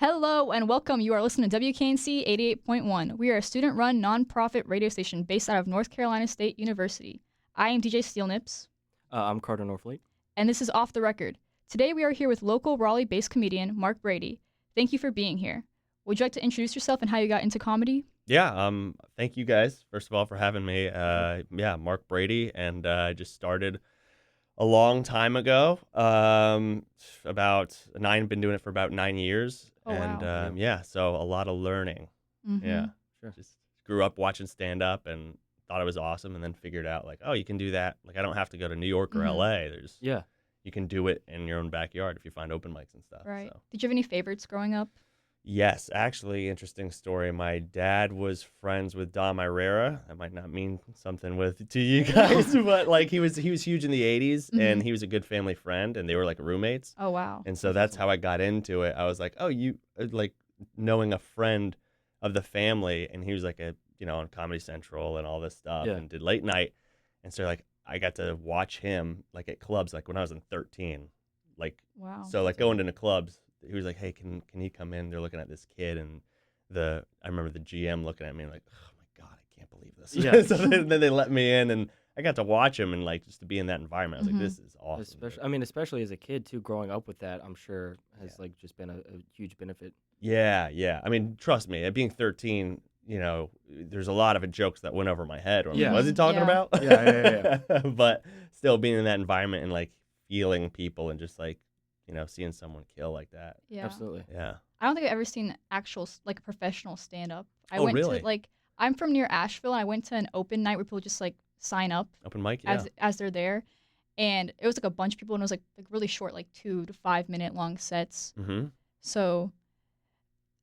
Hello and welcome. You are listening to WKNC 88.1. We are a student-run nonprofit radio station based out of North Carolina State University. I am DJ Nipz. I'm Carter Norfleet. And this is Off the Record. Today we are here with local Raleigh-based comedian Mark Brady. Thank you for being here. Would you like to introduce yourself and how you got into comedy? Yeah, thank you guys, first of all, for having me. Mark Brady, and I just started a long time ago. Been doing it for about 9 years. Oh, and wow. So a lot of learning. Mm-hmm. Yeah, Sure. just grew up watching stand-up and thought it was awesome, and then figured out, like, oh, you can do that. Like, I don't have to go to New York or LA. You can do it in your own backyard if you find open mics and stuff. Right. So. Did you have any favorites growing up? Yes, actually, interesting story. My dad was friends with Dom Irrera. That might not mean something to you guys, but like he was huge in the 80s, and he was a good family friend, and they were like roommates. Oh, wow. And so that's how I got into it. I was like, oh, you like knowing a friend of the family, and he was like on Comedy Central and all this stuff, and did late night, and so like I got to watch him like at clubs, like when I was in 13, like wow. So like going into clubs. He was like, hey, can he come in? They're looking at this kid, and I remember the GM looking at me like, oh my God, I can't believe this. Yeah. So then they let me in, and I got to watch him, and like just to be in that environment, I was like, this is awesome. Especially as a kid too, growing up with that, I'm sure has like just been a huge benefit. Yeah. I mean, trust me, at being 13, there's a lot of jokes that went over my head. What was he talking about? Yeah. But still being in that environment and like feeling people and just like, seeing someone kill like that. Yeah. Absolutely. Yeah. I don't think I've ever seen actual, like, a professional stand-up. I Oh, went really? to, like, I'm from near Asheville, and I went to an open night where people just, like, sign up Open mic, yeah. as they're there. And it was, like, a bunch of people, and it was, like really short, like, 2 to 5 minute long sets. Mm-hmm. So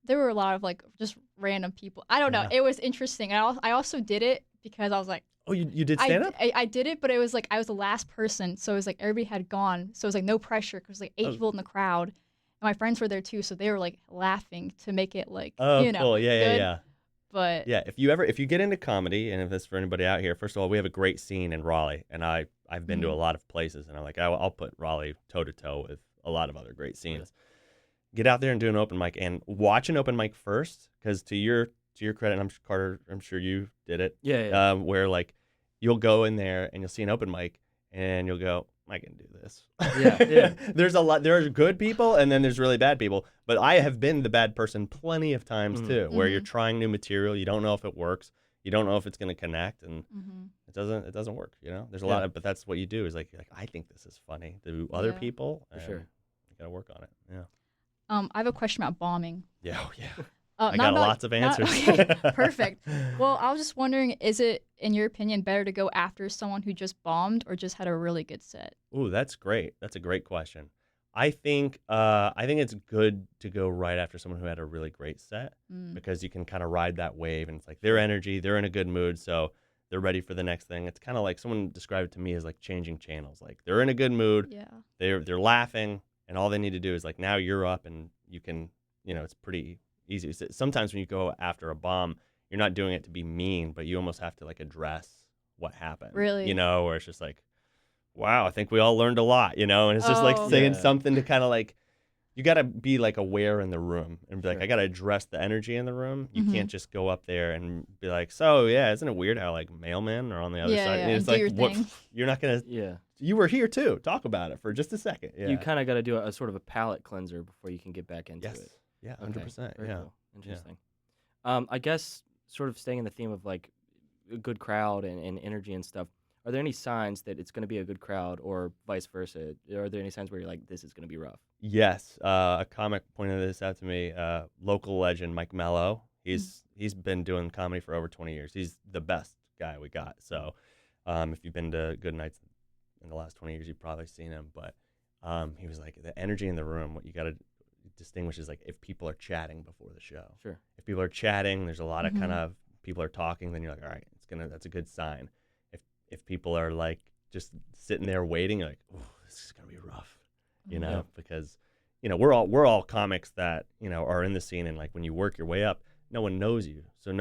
there were a lot of, like, just random people. I don't know. Yeah. It was interesting. I also did it because I was like, Oh, you did stand up? I did it, but it was like I was the last person, so it was like everybody had gone, so it was like no pressure because like 8 people in the crowd, and my friends were there too, so they were like laughing to make it like Cool. good. Yeah. But yeah, if you get into comedy, and if this is for anybody out here, first of all, we have a great scene in Raleigh, and I've been to a lot of places, and I'll put Raleigh toe to toe with a lot of other great scenes. Get out there and do an open mic, and watch an open mic first, because to your credit, and Carter, I'm sure you did it. Yeah. Where like you'll go in there and you'll see an open mic, and you'll go, I can do this. Yeah. There's good people, and then there's really bad people. But I have been the bad person plenty of times too, where you're trying new material, you don't know if it works, you don't know if it's going to connect, and it doesn't work. There's a lot of, but that's what you do is like I think this is funny to other people. For sure. You got to work on it. Yeah. I have a question about bombing. Yeah. Not I got about- lots of answers. Okay, perfect. Well, I was just wondering, is it, in your opinion, better to go after someone who just bombed or just had a really good set? Ooh, that's great. That's a great question. I think it's good to go right after someone who had a really great set, because you can kind of ride that wave, and it's like their energy, they're in a good mood, so they're ready for the next thing. It's kind of like someone described it to me as like changing channels. Like they're in a good mood, they're laughing, and all they need to do is like now you're up, and you can, it's pretty easy. Sometimes when you go after a bomb, you're not doing it to be mean, but you almost have to like address what happened. Really? Where it's just like, wow, I think we all learned a lot, and it's just like saying something to kind of like, you got to be like aware in the room and be like, I got to address the energy in the room. You can't just go up there and be like, so yeah, isn't it weird how like mailmen are on the other side? Yeah, And it's do like, your what? thing. You're not going to, you were here too. Talk about it for just a second. Yeah. You kind of got to do a sort of a palate cleanser before you can get back into Yes. it. Yeah, Okay. 100%. Very Yeah. cool. Interesting. I guess sort of staying in the theme of like a good crowd and energy and stuff, are there any signs that it's going to be a good crowd or vice versa? Are there any signs where you're like, this is going to be rough? Yes. A comic pointed this out to me. Local legend Mike Mello. He's been doing comedy for over 20 years. He's the best guy we got. So if you've been to good nights in the last 20 years, you've probably seen him. But he was like, the energy in the room, what you got to distinguish is like if people are chatting before the show. Sure. If people are chatting, there's a lot of kind of people are talking, then you're like, all right, that's a good sign. If people are like just sitting there waiting, you're like, oh, this is gonna be rough, because we're all comics that are in the scene, and like when you work your way up, no one knows you, so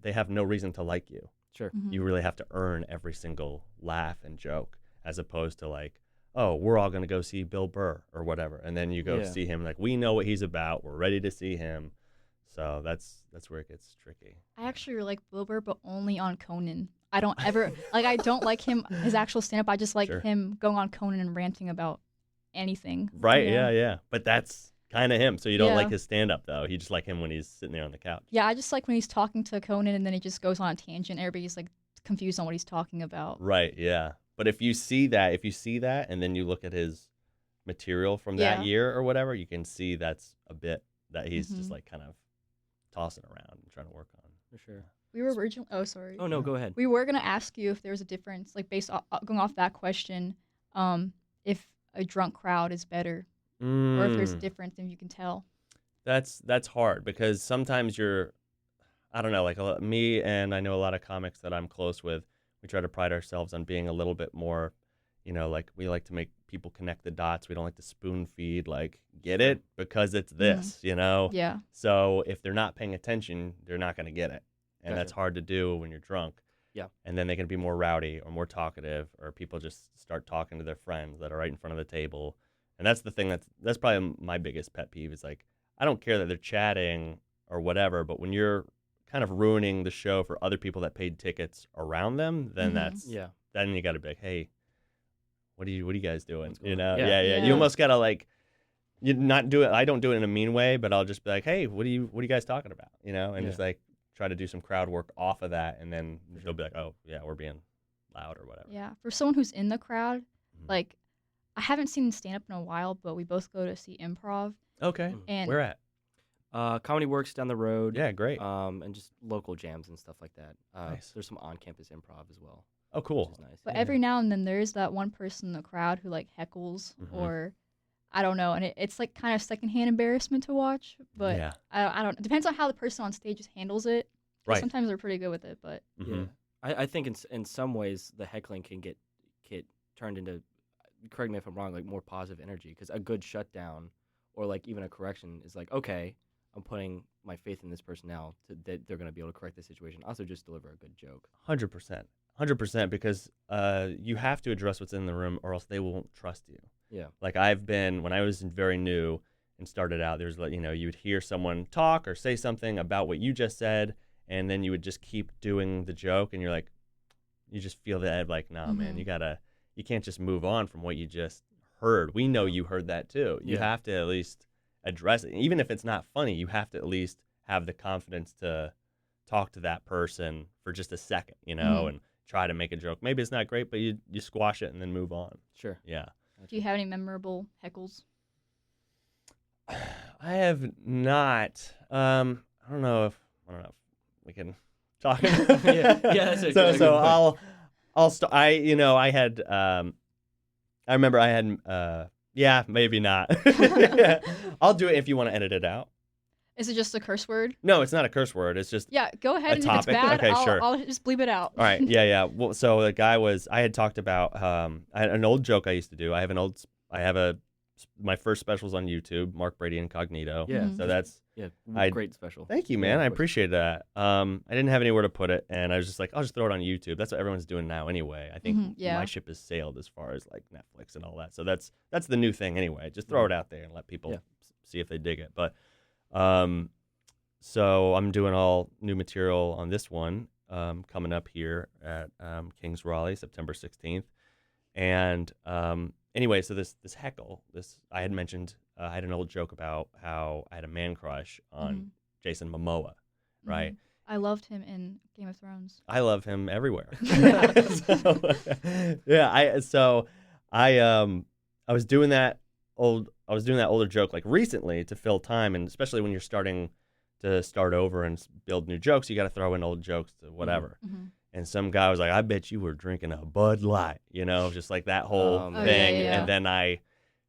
they have no reason to like you. Sure. You really have to earn every single laugh and joke, as opposed to like, oh, we're all going to go see Bill Burr or whatever. And then you go see him, like, we know what he's about. We're ready to see him. So that's where it gets tricky. I actually like Bill Burr, but only on Conan. I don't ever, like, I don't like his actual stand-up. I just like him going on Conan and ranting about anything. Right, yeah. But that's kind of him. So you don't like his stand-up, though. You just like him when he's sitting there on the couch. Yeah, I just like when he's talking to Conan and then he just goes on a tangent. Everybody's, like, confused on what he's talking about. Right, yeah. But if you see that, and then you look at his material from that year or whatever, you can see that's a bit that he's just, like, kind of tossing around and trying to work on. For sure. We were originally... Oh, sorry. Oh, no, go ahead. We were going to ask you if there was a difference, like, based off, going off that question, if a drunk crowd is better or if there's a difference and you can tell. That's hard because sometimes I don't know, like me and I know a lot of comics that I'm close with, we try to pride ourselves on being a little bit more, like we like to make people connect the dots. We don't like to spoon feed, like, get it because it's this, Yeah. So if they're not paying attention, they're not going to get it. And that's hard to do when you're drunk. Yeah. And then they can be more rowdy or more talkative, or people just start talking to their friends that are right in front of the table. And that's the thing that's probably my biggest pet peeve is, like, I don't care that they're chatting or whatever, but when you're kind of ruining the show for other people that paid tickets around them, then then you got to be like, hey, what are you guys doing? Yeah. You almost got to, like, you not do it. I don't do it in a mean way, but I'll just be like, hey, what are you guys talking about? And just, like, try to do some crowd work off of that, and then they'll be like, oh yeah, we're being loud or whatever. Yeah, for someone who's in the crowd, like, I haven't seen stand up in a while, but we both go to see improv. Okay. And where at? Comedy Works down the road. Yeah, great. And just local jams and stuff like that. Nice. There's some on-campus improv as well. Oh, cool. Which is nice. But every now and then there is that one person in the crowd who, like, heckles or I don't know, and it's like kind of secondhand embarrassment to watch. But I don't. It depends on how the person on stage just handles it. Right. Sometimes they're pretty good with it, but yeah, I think in some ways the heckling can get turned into, correct me if I'm wrong, like more positive energy, because a good shutdown or like even a correction is like, okay, I'm putting my faith in this person now that they're going to be able to correct the situation. Also, just deliver a good joke. 100%, because you have to address what's in the room, or else they won't trust you. Yeah. Like when I was very new and started out, there's like, you would hear someone talk or say something about what you just said, and then you would just keep doing the joke, and you're like, you just feel that, like, nah, man, you can't just move on from what you just heard. We know you heard that too. You have to at least address it. Even if it's not funny, you have to at least have the confidence to talk to that person for just a second, and try to make a joke. Maybe it's not great, but you squash it and then move on. Sure. Yeah. Do you have any memorable heckles? I have not. I don't know if we can talk about that's a good so I'll start. I had I remember I had maybe not. I'll do it if you want to edit it out. Is it just a curse word? No, it's not a curse word. It's just go ahead. a And topic. If it's bad, Okay, sure. I'll just bleep it out. All right. Yeah. Well, so the guy I had talked about I had an old joke I used to do. My first special's on YouTube, Mark Brady Incognito. Yeah. So that's great special. Thank you, man. I appreciate that. I didn't have anywhere to put it, and I was just like, I'll just throw it on YouTube. That's what everyone's doing now anyway. I think my ship has sailed as far as like Netflix and all that. So that's the new thing anyway. Just throw it out there and let people see if they dig it. But so I'm doing all new material on this one coming up here at King's Raleigh, September 16th. And anyway, so this heckle, I had mentioned, I had an old joke about how I had a man crush on Jason Momoa, right? I loved him in Game of Thrones. I love him everywhere. I was doing that older joke like recently to fill time, and especially when you're starting to start over and build new jokes, you got to throw in old jokes to whatever. And some guy was like, I bet you were drinking a Bud Light, just like that whole thing. Yeah. And then I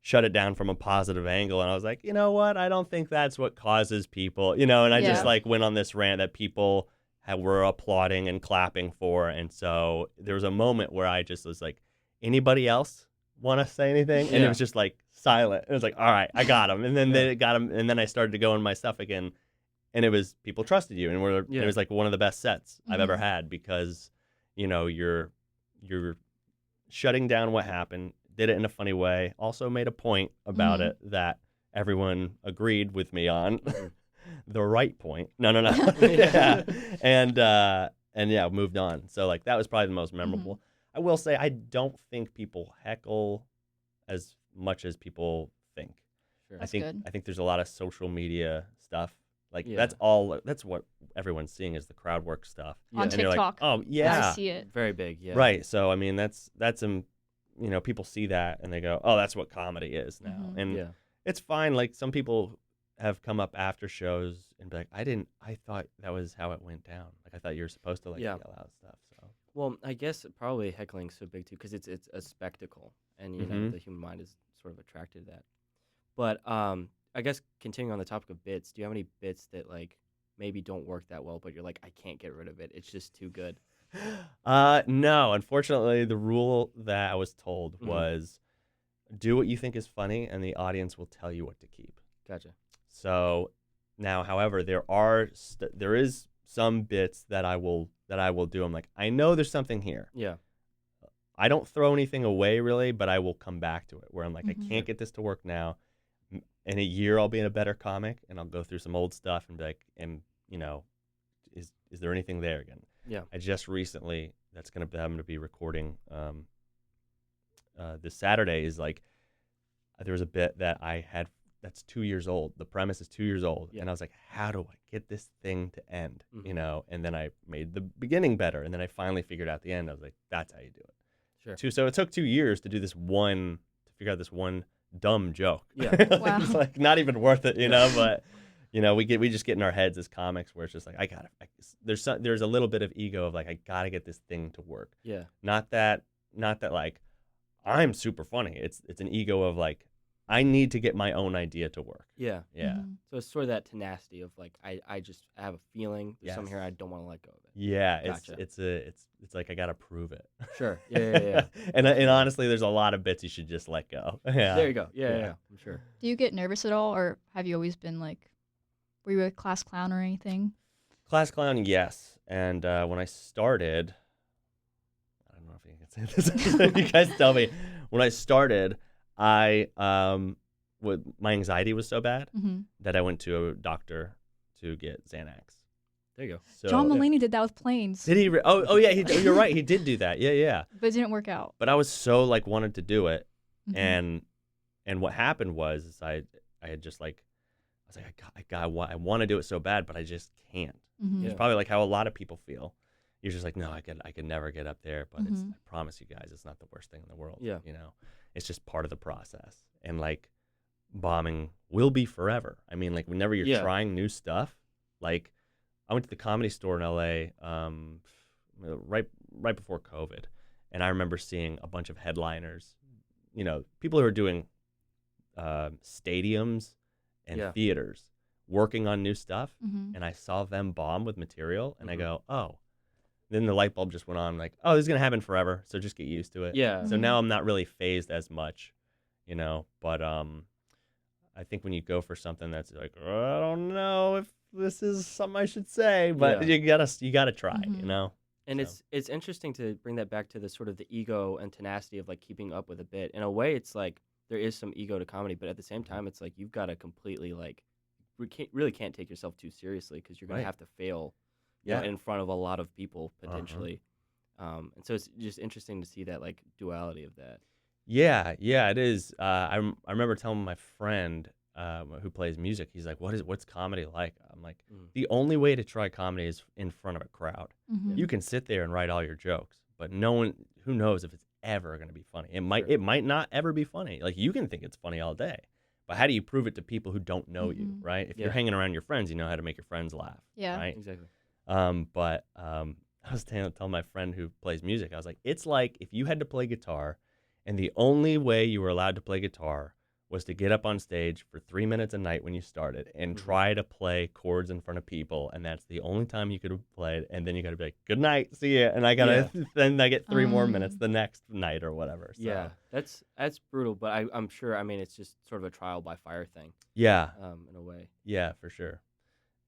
shut it down from a positive angle. And I was like, you know what? I don't think that's what causes people, and I just like went on this rant that people were applauding and clapping for. And so there was a moment where I just was like, anybody else want to say anything? And it was just like silent. It was like, all right, I got him. And then they got him. And then I started to go in my stuff again. And it was, people trusted you, and it was like one of the best sets I've ever had, because, you're shutting down what happened. did it in a funny way. Also made a point about it that everyone agreed with me on. The right point. No. Yeah. And yeah, moved on. So like that was probably the most memorable. I will say I don't think people heckle as much as people think. Sure. That's I good. think there's a lot of social media stuff. Like Yeah. that's what everyone's seeing is the crowd work stuff. On And you're like, TikTok. oh yeah. I see it. Very big, yeah. Right. So I mean that's people see that and they go, oh, that's what comedy is now. And it's fine. Like some people have come up after shows and be like, I thought that was how it went down. Like I thought you were supposed to like yell out stuff. So well, I guess probably heckling's so big too because it's a spectacle, and you know the human mind is sort of attracted to that. But I guess continuing on the topic of bits, do you have any bits that like maybe don't work that well, but you're like, I can't get rid of it. It's just too good. No, unfortunately, the rule that I was told was do what you think is funny, and the audience will tell you what to keep. Gotcha. So now, however, there is some bits that I will do. I'm like, I know there's something here. Yeah. I don't throw anything away really, but I will come back to it where I'm like, I can't get this to work now. In a year, I'll be in a better comic, and I'll go through some old stuff and be like, is there anything there again? Yeah. I just recently, I'm going to be recording this Saturday is like, there was a bit that I had that's 2 years old. The premise is 2 years old. And I was like, how do I get this thing to end? And then I made the beginning better. And then I finally figured out the end. I was like, that's how you do it. Sure. So it took 2 years to do to figure out this one dumb joke. Yeah. Wow. It's like not even worth it, but we just get in our heads as comics where it's just like, there's a little bit of ego of like, I gotta get this thing to work. Yeah. Not that like I'm super funny. It's an ego of like, I need to get my own idea to work. Yeah. Yeah. So it's sort of that tenacity of like I have a feeling there's something here I don't want to let go of it. Yeah. Gotcha. It's like I gotta prove it. Sure. Yeah. and honestly, there's a lot of bits you should just let go. Yeah. There you go. Yeah. I'm sure. Do you get nervous at all, or have you always been like, were you a class clown or anything? Class clown, yes. And when I started, I don't know if you can say this. You guys tell me. When I started, my anxiety was so bad that I went to a doctor to get Xanax. There you go. So, John Mulaney did that with planes. Did he? Oh yeah. You're right. He did do that. Yeah. But it didn't work out. But I was so like wanted to do it, and what happened was I had just like I was like I want to do it so bad, but I just can't. It's probably like how a lot of people feel. You're just like, no, I could never get up there, but I promise you guys, it's not the worst thing in the world. Yeah. It's just part of the process. And like bombing will be forever. I mean, like whenever you're trying new stuff, like I went to the Comedy Store in LA right before COVID, and I remember seeing a bunch of headliners, people who are doing stadiums and theaters working on new stuff, and I saw them bomb with material, and I go, oh. Then the light bulb just went on, like, oh, this is going to happen forever, so just get used to it. Yeah. So now I'm not really phased as much, but I think when you go for something that's like, I don't know if this is something I should say, but you gotta try, And so. It's interesting to bring that back to the sort of the ego and tenacity of like keeping up with a bit. In a way, it's like there is some ego to comedy, but at the same time, it's like you've got to completely like really can't take yourself too seriously because you're gonna have to fail. In front of a lot of people potentially, and so it's just interesting to see that like duality of that. Yeah, it is. I remember telling my friend who plays music, he's like, "What's comedy like?" I'm like, the only way to try comedy is in front of a crowd. You can sit there and write all your jokes, but who knows if it's ever going to be funny? It might not ever be funny. Like you can think it's funny all day, but how do you prove it to people who don't know you, right? If you're hanging around your friends, you know how to make your friends laugh. Yeah, right? Exactly. But I was telling my friend who plays music, I was like, it's like if you had to play guitar and the only way you were allowed to play guitar was to get up on stage for 3 minutes a night when you started and try to play chords in front of people, and that's the only time you could have played, and then you got to be like, good night, see ya, and I gotta then I get 3 more minutes the next night or whatever. So. Yeah, that's brutal, but I'm sure. I mean, it's just sort of a trial by fire thing. Yeah. In a way. Yeah, for sure.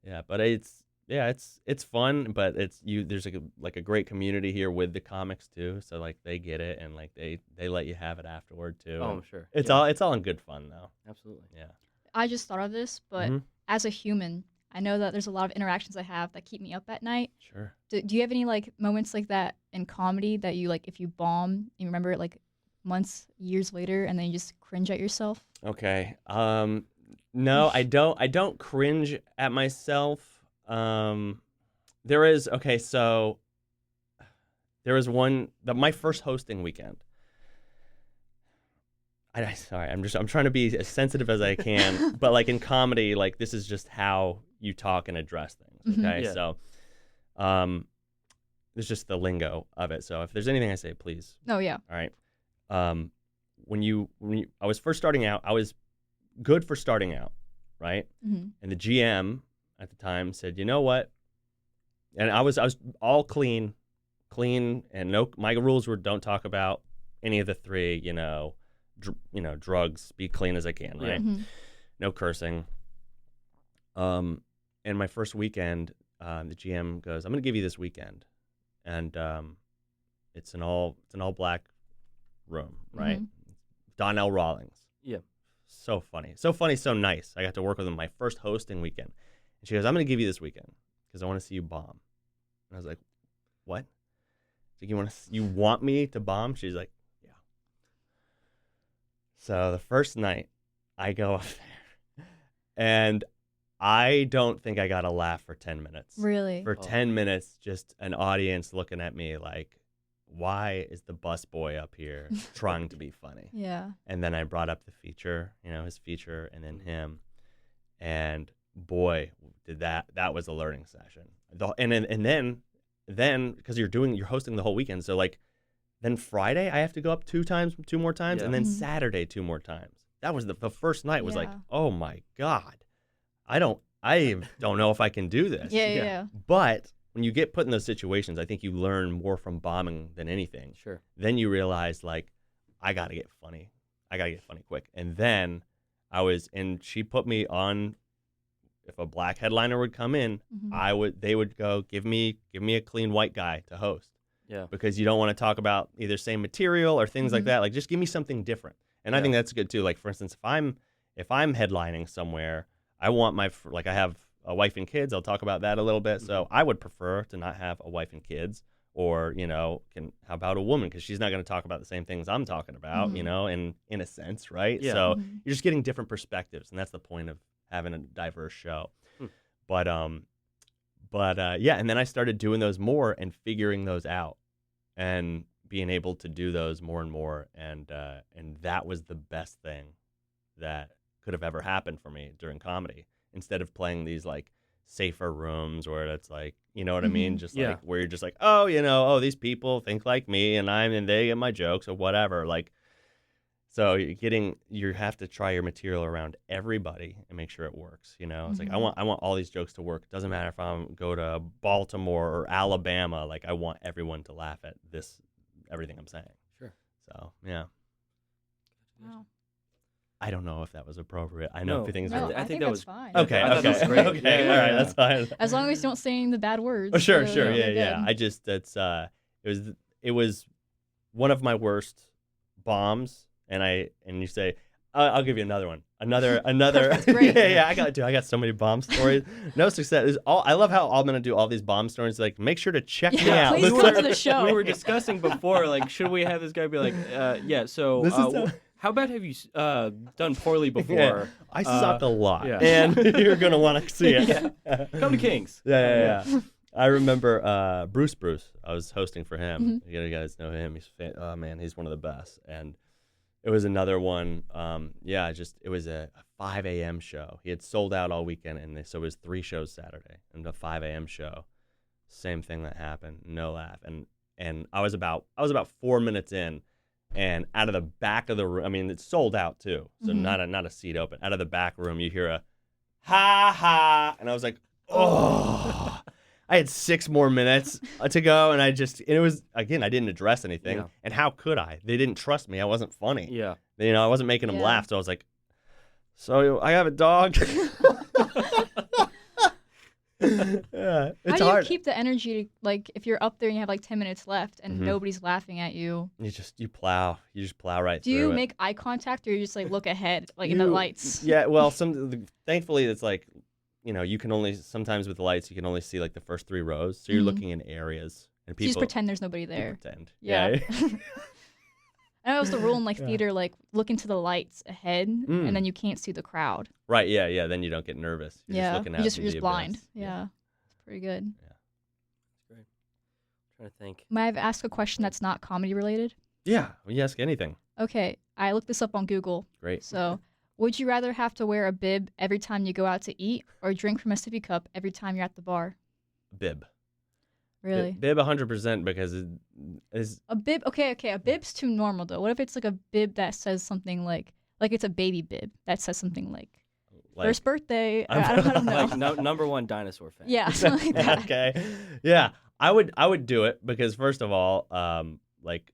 Yeah, but it's yeah, it's fun, but there's like a great community here with the comics too. So like they get it, and like they let you have it afterward too. Oh, and I'm sure. It's Yeah. all in good fun though. Absolutely. Yeah. I just thought of this, but as a human, I know that there's a lot of interactions I have that keep me up at night. Sure. Do you have any like moments like that in comedy that you like if you bomb and you remember it like months, years later, and then you just cringe at yourself? Okay. No, I don't cringe at myself. There is okay. So there was my first hosting weekend. Sorry, I'm trying to be as sensitive as I can, but like in comedy, like this is just how you talk and address things. Okay, Yeah. so it's just the lingo of it. So if there's anything I say, please. Oh yeah. All right. When I was first starting out, I was good for starting out, right? Mm-hmm. And the GM at the time said, you know what? And I was all clean, and no. My rules were don't talk about any of the three. Drugs. Be clean as I can, right? Mm-hmm. No cursing. And my first weekend, the GM goes, "I'm going to give you this weekend," and it's an all black room, right? Mm-hmm. Donnell Rawlings. Yeah. So funny, so nice. I got to work with him my first hosting weekend, and she goes, "I'm going to give you this weekend because I want to see you bomb." And I was like, "What? She's like, you want me to bomb?" She's like, "Yeah." So the first night, I go up there, and I don't think I got a laugh for 10 minutes. Really? For 10 minutes, just an audience looking at me like, why is the busboy up here trying to be funny? Yeah. And then I brought up the feature, his feature, and then him. And boy, did that was a learning session. And then because you're hosting the whole weekend, so like then Friday I have to go up two more times, Yeah. and then Mm-hmm. Saturday 2 more times. That was the first night was like, Yeah. oh my God. I don't know if I can do this. Yeah. But when you get put in those situations, I think you learn more from bombing than anything. Sure. Then you realize, like, I got to get funny. I got to get funny quick. And then she put me on, if a black headliner would come in, Mm-hmm. they would go, give me a clean white guy to host. Yeah. Because you don't want to talk about either same material or things like Mhm. that. Like, just give me something different. And I think that's good too. Like, for instance, if I'm headlining somewhere, I want I have a wife and kids. I'll talk about that a little bit. So I would prefer to not have a wife and kids, or how about a woman, because she's not going to talk about the same things I'm talking about, Mhm. in a sense, right? Yeah. So Mhm. you're just getting different perspectives, and that's the point of having a diverse show. Hmm. But yeah, and then I started doing those more and figuring those out, and being able to do those more and more, and that was the best thing that could have ever happened for me during comedy, instead of playing these like safer rooms where it's like, you know what I mean? Mhm. Just Yeah. like where you're just like, these people think like me, and they get my jokes or whatever. Like, so you have to try your material around everybody and make sure it works. It's like, I Mhm. want all these jokes to work. It doesn't matter if go to Baltimore or Alabama. Like, I want everyone to laugh at everything I'm saying. Sure. So yeah. Wow. I don't know if that was appropriate. I know No. everything's No, I I think think that that's was fine. okay. I thought Okay. that was great. Okay. Yeah, All right. yeah. That's fine. As long as you don't say any of the bad words. Oh, sure. you're Yeah. good. I just it was one of my worst bombs, and you say, I'll give you another one. Another. That's great. Yeah. I got so many bomb stories. No success. I love how I'm gonna do all these bomb stories. Like, make sure to check me Yeah, out. please Listen- come to the show. We were discussing before, like, should we have this guy be like, yeah, so This is how about have you done poorly before? Yeah, I suck a lot, yeah. and you're gonna want to see it. Yeah. Come to Kings. Yeah. I remember Bruce. I was hosting for him. Mhm. You guys know him. He's one of the best. And it was another one. It was a 5 a.m. show. He had sold out all weekend, and so it was 3 shows Saturday and a 5 a.m. show. Same thing that happened. No laugh. And I was about 4 minutes in, and out of the back of the room, I mean, it's sold out too, so Mhm. not a seat open. Out of the back room, you hear a ha ha, and I was like, oh. I had 6 more minutes to go, and it was, again, I didn't address anything. Yeah. And how could I? They didn't trust me. I wasn't funny. Yeah. I wasn't making them Yeah. laugh. So I was like, so I have a dog. Yeah, How it's do hard. you keep the energy to, like, if you're up there and you have like 10 minutes left and nobody's laughing at you? You just plow right Do through you it. make eye contact or you just like look ahead, like in the lights? Yeah, well, thankfully it's like, you can only sometimes with the lights you can only see like the first 3 rows, so you're looking in areas and You just people pretend there's nobody you there. pretend. Yeah. I know it was the rule in like theater, like look into the lights ahead, and then you can't see the crowd. Right. Yeah. Then you don't get nervous. You're just looking out. You're just blind. Yeah. It's pretty good. Yeah. That's great. I'm trying to think. May I ask a question that's not comedy related? Yeah. You ask anything. Okay, I looked this up on Google. Great. So, would you rather have to wear a bib every time you go out to eat, or drink from a sippy cup every time you're at the bar? Bib. Really? Bib 100% because it is. A bib? Okay. A bib's too normal though. What if it's like a bib that says something like it's a baby bib that says something like first birthday? I don't know. Like number 1 dinosaur fan. Yeah, something like that. Okay. Yeah. I would do it because first of all, like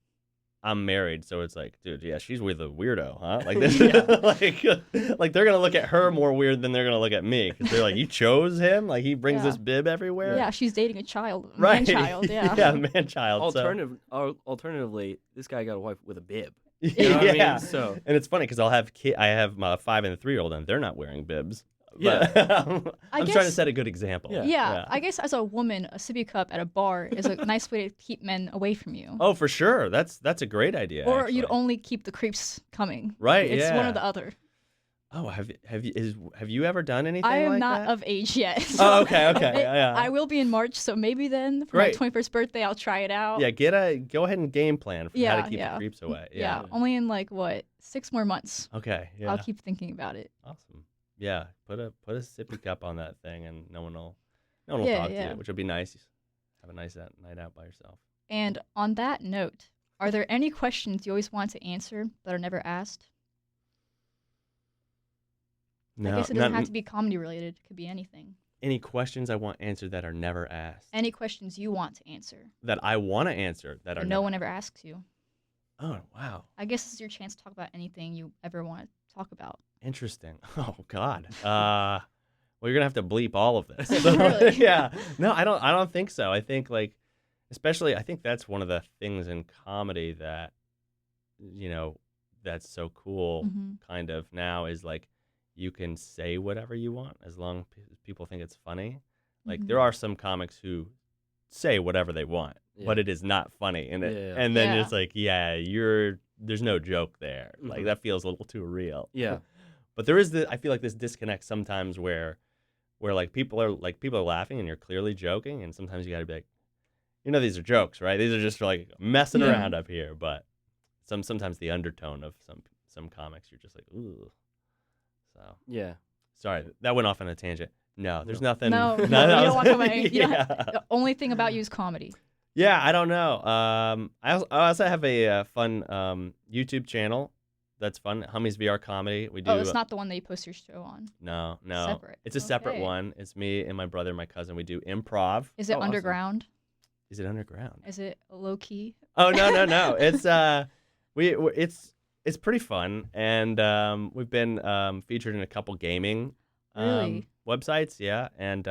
I'm married, so it's like, dude, yeah, she's with a weirdo, huh? Like this, like they're gonna look at her more weird than they're gonna look at me because they're like, you chose him, like he brings this bib everywhere. Yeah, she's dating a child, right? Man-child. Yeah, yeah, man-child. Alternatively, this guy got a wife with a bib. You know what I yeah. mean? So, and it's funny because I have my 5 and 3-year-old, and they're not wearing bibs. Yeah. I'm trying to set a good example. Yeah. I guess as a woman, a sippy cup at a bar is a nice way to keep men away from you. Oh, for sure. That's a great idea. Or actually. you'd only keep the creeps coming. Right. It's one or the other. Oh, have you ever done anything I am like not that? of age yet. So Oh, okay. Yeah. I will be in March, so maybe then for my 21st birthday, I'll try it out. Yeah, go ahead and game plan for how to keep the creeps away. Yeah, only in like 6 more months. Okay. Yeah. I'll keep thinking about it. Awesome. Yeah, put a sippy cup on that thing, and no one will talk to you, which will be nice. Have a nice night out by yourself. And on that note, are there any questions you always want to answer that are never asked? No, I guess it doesn't have to be comedy related. It could be anything. Any questions I want answered that are never asked? Any questions you want to answer that I want to answer that are no one ever asks you? Oh, wow. I guess this is your chance to talk about anything you ever want to talk about. Interesting. Oh God. Well, you're gonna have to bleep all of this. Really? Yeah. No, I don't think so. I think especially I think that's one of the things in comedy that, that's so cool. Kind of now is like you can say whatever you want as long as people think it's funny. Like there are some comics who say whatever they want, but it is not funny, and then it's like, there's no joke there. Like that feels a little too real. Yeah. But there is I feel like this disconnect sometimes where like people are laughing and you're clearly joking, and sometimes you got to be like, these are jokes, right? These are just like messing around up here. But sometimes the undertone of some comics, you're just like, ooh. So yeah. Sorry, that went off on a tangent. No, there's nothing. No, you don't want comedy. The only thing about you is comedy. Yeah, I don't know. I also have a fun YouTube channel. That's fun. Hummies VR Comedy. We do. Oh, it's not the one that you post your show on. No. Separate. It's a separate one. It's me and my brother and my cousin. We do improv. Is it underground? Awesome. Is it underground? Is it low key? Oh no. It's it's pretty fun, and we've been featured in a couple gaming websites. Yeah, and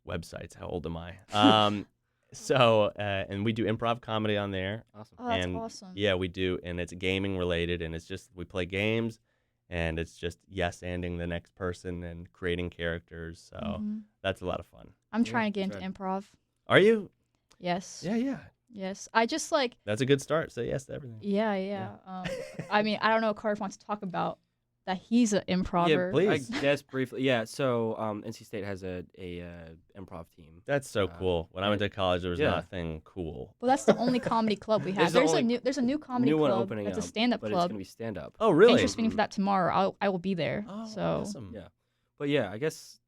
websites. How old am I? So, and we do improv comedy on there. Awesome. Oh, that's awesome. Yeah, we do, and it's gaming related, and it's just we play games, and it's just yes-anding the next person and creating characters. So that's a lot of fun. I'm trying to get into improv. Are you? Yes. Yeah. Yes, I just like. That's a good start. Say yes to everything. Yeah. I mean, I don't know if Carter wants to talk about that he's an improver. Yeah, please. I guess briefly. Yeah. So NC State has a improv team. That's so cool. When I went to college, there was nothing cool. Well, that's the only comedy club we have. There's a new comedy club. Opening it's a up, stand-up but club. It's gonna be stand-up. Oh, really? Interest meeting for that tomorrow. I will be there. Oh, so awesome. Yeah, but yeah, I guess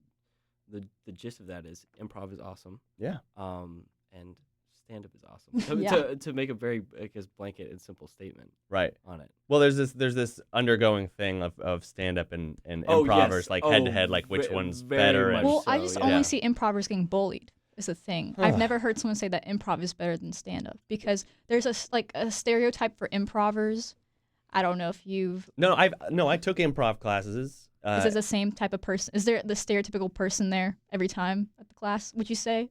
the gist of that is improv is awesome. Yeah. And stand-up is awesome. To make a very, I guess, blanket and simple statement. Right. On it. Well, there's this undergoing thing of stand-up and improvers, like head-to-head, like which one's better. Well, I just only see improvers getting bullied. Is the thing. I've never heard someone say that improv is better than stand-up because there's a stereotype for improvers. I don't know if you've. I took improv classes. Is it the same type of person? Is there the stereotypical person there every time at the class, would you say?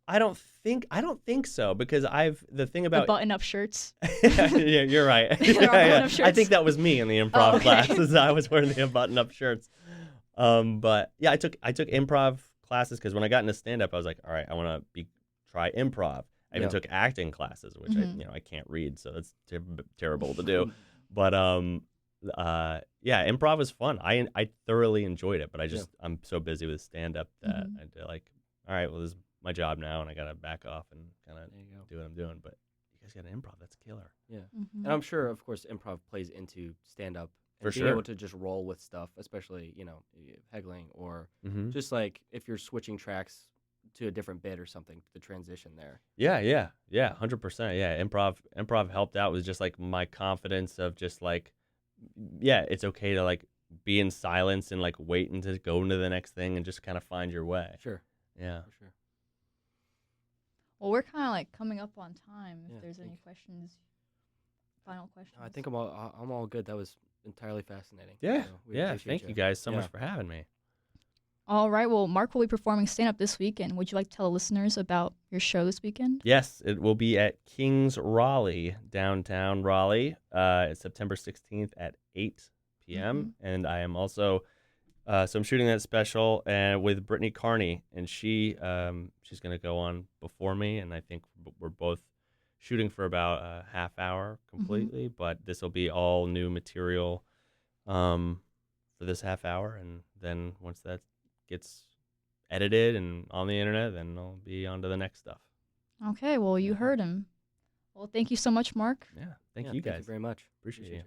I don't think so, because the thing The about button-up shirts. yeah, you're right. There are Yeah. button-up I shirts. think that was me in the improv Oh, okay. classes. I was wearing the button-up shirts. But yeah, I took improv classes because when I got into stand-up, I was like, all right, I want to try improv. I even took acting classes, which I can't read, so that's terrible to do. But yeah, improv was fun. I thoroughly enjoyed it, but I'm so busy with stand-up that I did like, all right, well, this is my job now, and I gotta back off and kind of do what I'm doing. But you guys got an improv, that's killer. Yeah, and I'm sure, of course, improv plays into stand-up. For being sure. able to just roll with stuff, especially heckling or just like if you're switching tracks to a different bit or something, the transition there. Yeah, 100%. Yeah, improv helped out with just like my confidence of just like, yeah, it's okay to like be in silence and like wait and to go into the next thing and just kind of find your way. Sure. Yeah. For sure. Well, we're kind of like coming up on time. If Yeah, there's any questions, final questions. I think I'm all good. That was entirely fascinating. Yeah. So we Yeah. appreciate Thank you guys so Yeah. much for having me. All right. Well, Mark will be performing stand-up this weekend. Would you like to tell the listeners about your show this weekend? Yes, it will be at King's Raleigh, downtown Raleigh. It's September 16th at 8 p.m. And I am also, so I'm shooting that special with Brittany Carney, and she's going to go on before me, and I think we're both shooting for about a half hour completely, but this will be all new material for this half hour, and then once that gets edited and on the internet, then I'll be on to the next stuff. Okay. Well, you heard him. Well, thank you so much, Mark. Yeah, thank you guys. Thank you very much. Appreciate you.